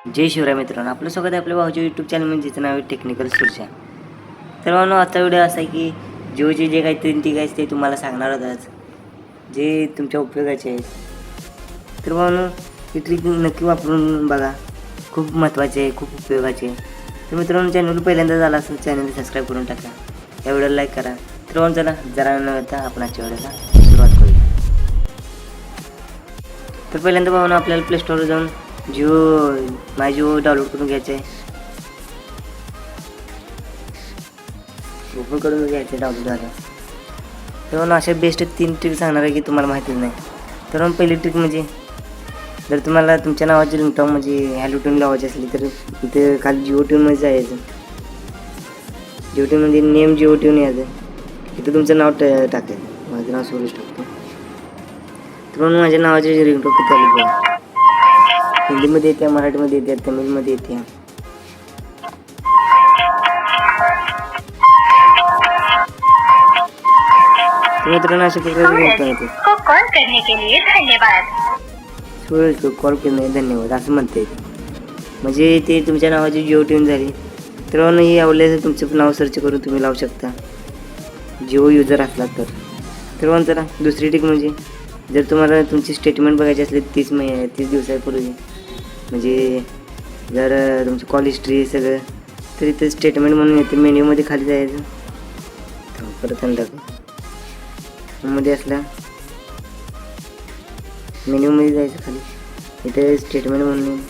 जय शिवराय मित्रांनो, आपलं स्वागत आहे आपल्या भाऊच्या यूट्यूब चॅनल म्हणजे ज्याचं नाव आहे टेक्निकल सुरजा. तर म्हणून आजचा व्हिडिओ असा आहे की जिओचे जे काही 3 टिक आहेत ते तुम्हाला सांगणार होत आज, जे तुमच्या उपयोगाचे आहेत. तर म्हणून ही ट्रिक नक्की वापरून बघा, खूप महत्त्वाचे आहे, खूप उपयोगाचे आहे. तर मित्रांनो, चॅनल पहिल्यांदा झाला असेल चॅनल सबस्क्राईब करून टाका, या व्हिडिओला लाईक करा. तर म्हणून चला जरा न करता आपण आजच्या व्हिडिओला सुरुवात करूया. तर पहिल्यांदा भावना आपल्याला प्ले स्टोरवर जाऊन माय जिओ डाउनलोड करून घ्यायचं आहे, ओपन करून घ्यायचं डाउनलोड झालं. तर म्हणून अशा बेस्ट 3 ट्रिक सांगणार आहे की तुम्हाला माहितीच नाही. तर म्हणून पहिली ट्रिक म्हणजे जर तुम्हाला तुमच्या नावाची रिंगटोन म्हणजे हॅलो ट्यून लावायची असली तर इथे खाली जिओ ट्यूनमध्ये जायचं. जिओ ट्यूनमध्ये नेम जिओ ट्यून यायचं, इथं तुमचं नाव टाकायचं. माझं नाव सुरेश टाकतो. तर म्हणून माझ्या नावाची रिंगटोन किती आली बघा. हिंदीमध्ये येते, मराठीमध्ये येते, तमिळमध्ये येते. मित्रांनो, अशा प्रकारे रिंगटोन येते. कॉल करने के लिए धन्यवाद. सूरज कॉल केल्याने धन्यवाद असं म्हणता येते. म्हणजे ते तुमच्या नावाची जिओ ट्यून झाली. तर ही आवडल्यास तुमचं नाव सर्च करून तुम्ही लावू शकता, जिओ युजर असला तर. तर चला दुसरी ट्रिक म्हणजे जर तुम्हाला तुमची स्टेटमेंट बघायची असली 30 दिवसापूर्वी, म्हणजे जर तुमची कॉल हिस्ट्री सगळं, तर इथे स्टेटमेंट म्हणून येते. मेन्यूमध्ये खाली जायचं, परत मध्ये असल्या मेन्यूमध्ये जायचं खाली, इथे स्टेटमेंट म्हणून येईल.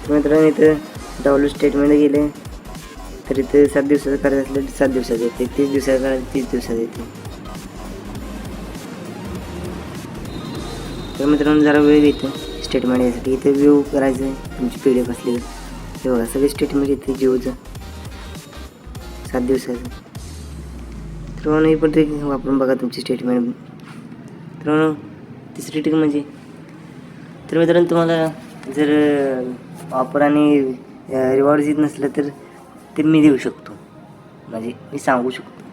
तर मित्रांनो, इथं डाउनलोड स्टेटमेंट गेले तर इथे 7 दिवसाचं करायचं असलं 7 दिवसाचं येते, 30 दिवसाचं करायचं 30 दिवसाचं येते. तर मित्रांनो, जरा वेळ घेतो स्टेटमेंट यासाठी. इथे व्ह्यू करायचं आहे तुमची PDF असली तर बघा, सगळे स्टेटमेंट येते जिओचं 7 दिवसाचं. तर म्हणून ही पण ट्रिक वापरून बघा तुमची स्टेटमेंट. तर म्हणून तिसरी ट्रिक म्हणजे, तर मित्रांनो, तुम्हाला जर ऑफर आणि रिवॉर्ड येत नसलं तर ते मी देऊ शकतो, म्हणजे मी सांगू शकतो.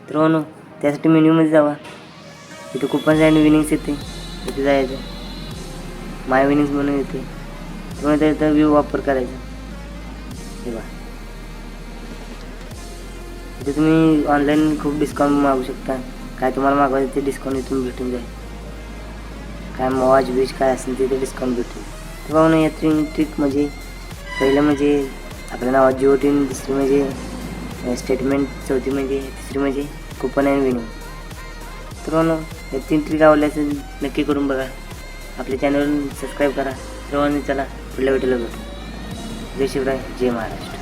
तर म्हणून त्यासाठी मेन्यूमध्ये जावा, इथे कुपन्स अँड विनिंग्स येते, इथे जायचं, माय विनिंग्स म्हणून येते. त्यामुळे त्याचा व्ह्यू वापर करायचा. हे बघा, इथे तुम्ही ऑनलाईन खूप डिस्काउंट मागू शकता. काय तुम्हाला मागवायचं ते डिस्काउंट इथून भेटून जाईल. काय मॉज बीज काय असेल ते डिस्काउंट भेटेल. तेव्हा या 3 ट्रिक म्हणजे पहिलं म्हणजे आपल्या नावात जिओ ट्यून, दुसरी म्हणजे स्टेटमेंट, चौथी म्हणजे, तिसरी म्हणजे कुपन अँड विनिंग. तर म्हणून या 3 ट्रिक आवडल्याचं नक्की करून बघा. आपल्या चॅनलवर सबस्क्राईब करा. तर चला पुढल्या व्हिडिओला बघा. जय शिवराय, जय महाराष्ट्र.